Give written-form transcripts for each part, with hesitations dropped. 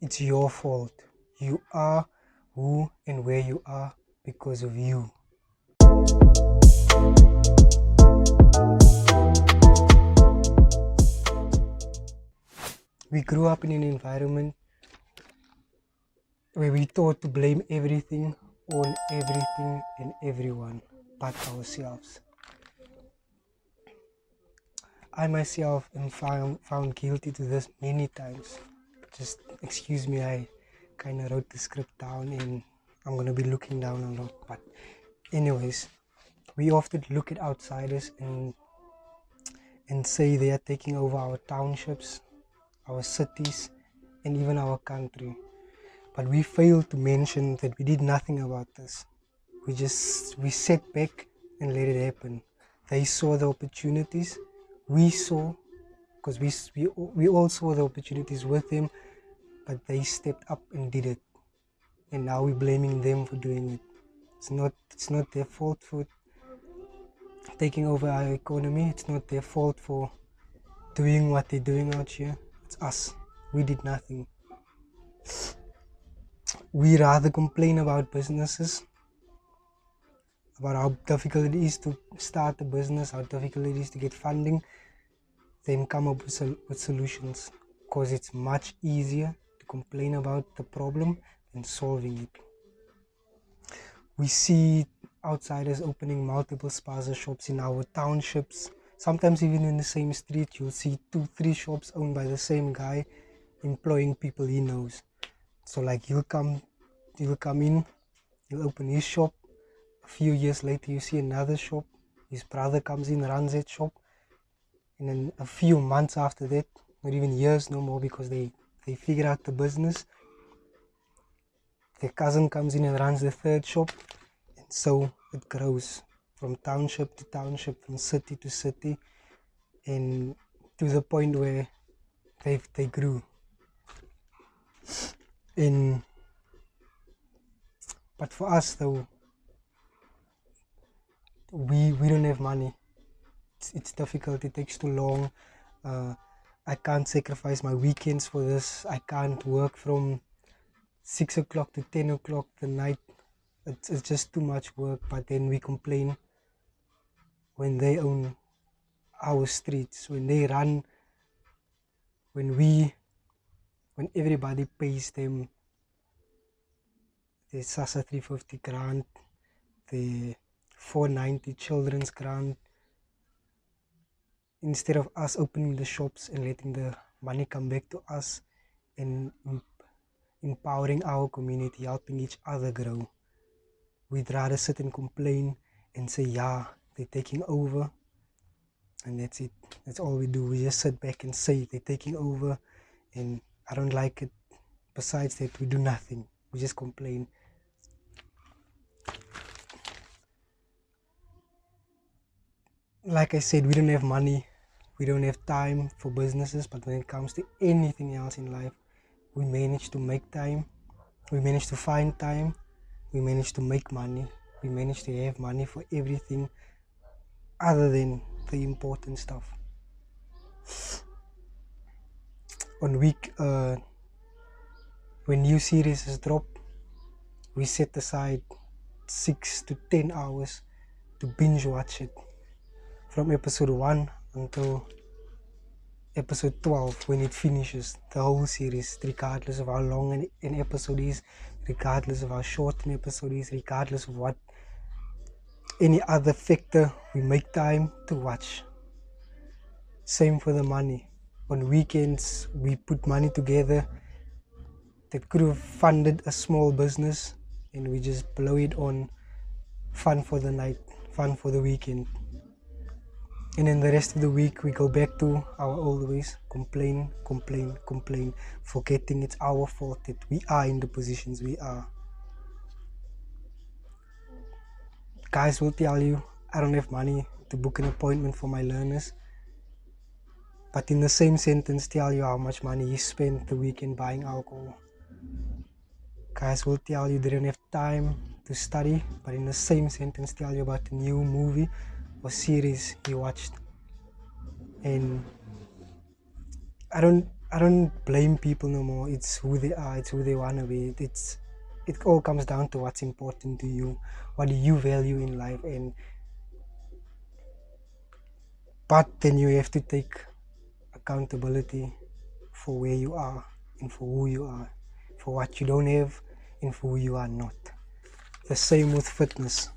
It's your fault. You are who and where you are because of you. We grew up in an environment where we taught to blame everything on everything and everyone but ourselves. I myself am found guilty to this many times. Just excuse me, I kind of wrote the script down and I'm going to be looking down a lot. But anyways, we often look at outsiders and say they are taking over our townships, our cities, and even our country. But we fail to mention that we did nothing about this. We sat back and let it happen. They saw the opportunities. We saw, because we all saw the opportunities with them, but they stepped up and did it. And now we're blaming them for doing it. It's not their fault for taking over our economy. It's not their fault for doing what they're doing out here. It's us. We did nothing. We rather complain about businesses, about how difficult it is to start a business, how difficult it is to get funding, then come up with solutions, because it's much easier to complain about the problem than solving it. We see outsiders opening multiple spaza shops in our townships. Sometimes even in the same street, you'll see 2-3 shops owned by the same guy, employing people he knows. So like he'll come in, he'll open his shop. A few years later, you see another shop. His brother comes in, runs that shop. And then a few months after that, not even years no more, because they figure out the business, their cousin comes in and runs the third shop. And so it grows from township to township, from city to city, and to the point where they grew. But for us though, we don't have money. It's difficult. It takes too long. I can't sacrifice my weekends for this. I can't work from 6 o'clock to 10 o'clock the night. It's just too much work. But then we complain when they own our streets, when they run, when everybody pays them the SASSA 350 grant, the 490 children's grant. Instead of us opening the shops and letting the money come back to us and empowering our community, helping each other grow, we'd rather sit and complain and say, yeah, they're taking over, and that's it. That's all we do. We just sit back and say they're taking over, and I don't like it. Besides that, we do nothing. We just complain. Like I said, we don't have money. We don't have time for businesses, but when it comes to anything else in life, we manage to make time. We manage to find time. We manage to make money. We manage to have money for everything other than the important stuff. When new series drop, we set aside 6 to 10 hours to binge watch it, from episode 1 until episode 12 when it finishes, the whole series, regardless of how long an episode is, regardless of how short an episode is, regardless of what any other factor. We make time to watch. Same for the money. On weekends, we put money together that could have funded a small business, and we just blow it on fun for the night, fun for the weekend. And then the rest of the week, we go back to our old ways, complain, forgetting it's our fault that we are in the positions we are. Guys will tell you, I don't have money to book an appointment for my learners, but in the same sentence tell you how much money you spent the weekend buying alcohol. Guys will tell you they don't have time to study, but in the same sentence tell you about the new movie or series he watched. And I I don't blame people no more. It's who they are. It's who they wanna be. It all comes down to what's important to you. What do you value in life? But then you have to take accountability for where you are and for who you are, for what you don't have and for who you are not. The same with fitness.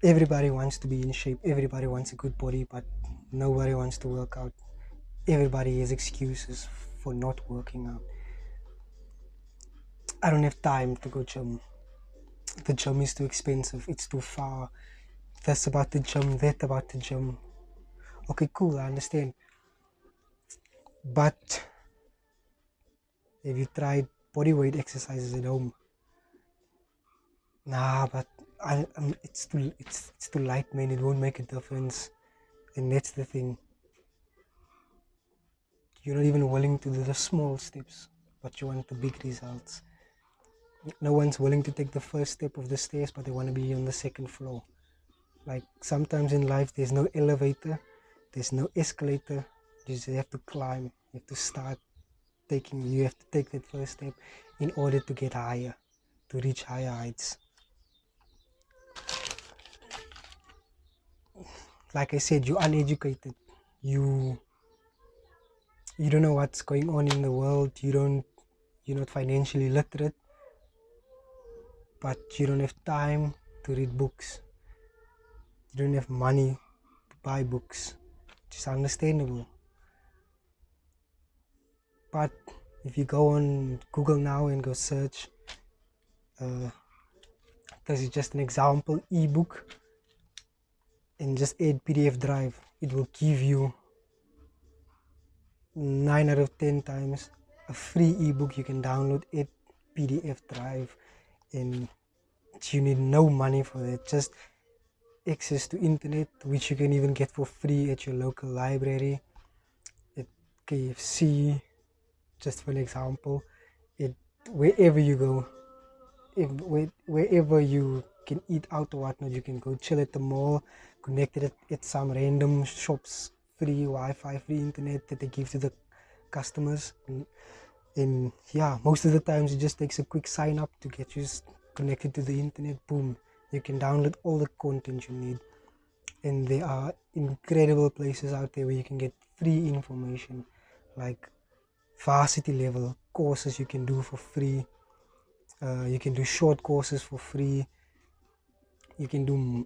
Everybody wants to be in shape. Everybody wants a good body, but nobody wants to work out. Everybody has excuses for not working out. I don't have time to go gym. The gym is too expensive. It's too far. This about the gym, that about the gym. Okay, cool, I understand. But have you tried bodyweight exercises at home? Nah, but it's too light, man. It won't make a difference. And that's the thing. You're not even willing to do the small steps, but you want the big results. No one's willing to take the first step of the stairs, but they want to be on the second floor. Like sometimes in life, there's no elevator, there's no escalator. You just have to climb. You have to start taking. You have to take that first step in order to get higher, to reach higher heights. Like I said, you're uneducated. You you don't know what's going on in the world. You're not financially literate, but you don't have time to read books. You don't have money to buy books. It's understandable. But if you go on Google now and go search, this is just an example ebook, and just add PDF drive, it will give you 9 out of 10 times a free ebook you can download at PDF drive, and you need no money for that, just access to internet, which you can even get for free at your local library, at KFC, just for an example, it wherever you go, wherever you can eat out or whatnot, you can go chill at the mall, connected at some random shops, free Wi-Fi, free internet that they give to the customers, and yeah, most of the times it just takes a quick sign up to get you connected to the internet. Boom, you can download all the content you need, and there are incredible places out there where you can get free information, like varsity level courses you can do for free. You can do short courses for free. You can do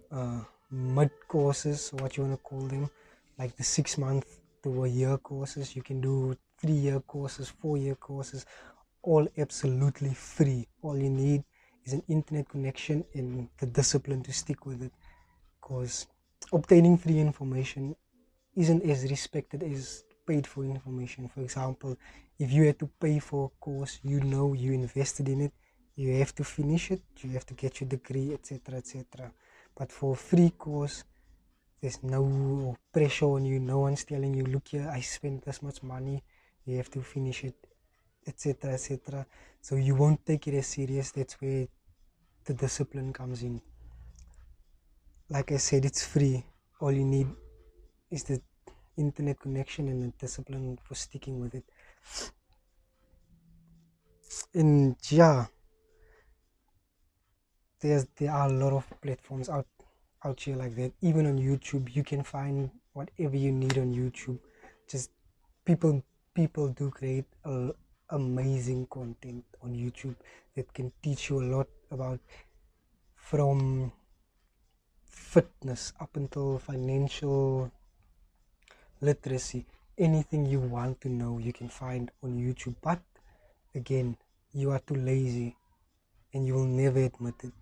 mid courses, what you want to call them, like the 6 month to a year courses. You can do 3 year courses, 4 year courses, all absolutely free. All you need is an internet connection and the discipline to stick with it, because obtaining free information isn't as respected as paid for information. For example, if you had to pay for a course, you invested in it, you have to finish it, you have to get your degree, etc., etc. But for a free course, there's no pressure on you. No one's telling you, look here, I spent this much money, you have to finish it, etc., etc. So you won't take it as serious. That's where the discipline comes in. Like I said, it's free. All you need is the internet connection and the discipline for sticking with it. And yeah, there are a lot of platforms out here like that. Even on YouTube, you can find whatever you need on YouTube. Just people people do create amazing content on YouTube that can teach you a lot about, from fitness up until financial literacy. Anything you want to know, you can find on YouTube. But again, you are too lazy and you will never admit it.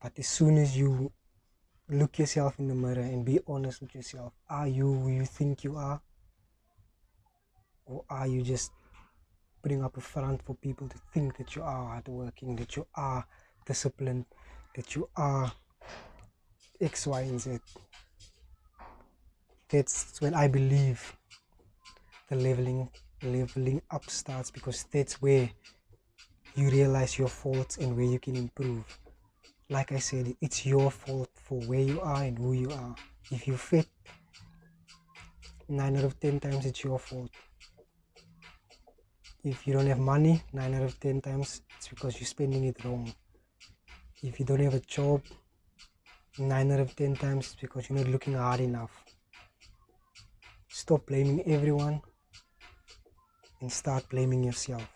But as soon as you look yourself in the mirror and be honest with yourself, are you who you think you are? Or are you just putting up a front for people to think that you are hardworking, that you are disciplined, that you are X, Y, and Z? That's when I believe the leveling up starts, because that's where you realize your faults and where you can improve. Like I said, it's your fault for where you are and who you are. If you fit, 9 out of 10 times it's your fault. If you don't have money, 9 out of 10 times, it's because you're spending it wrong. If you don't have a job, 9 out of 10 times, it's because you're not looking hard enough. Stop blaming everyone and start blaming yourself.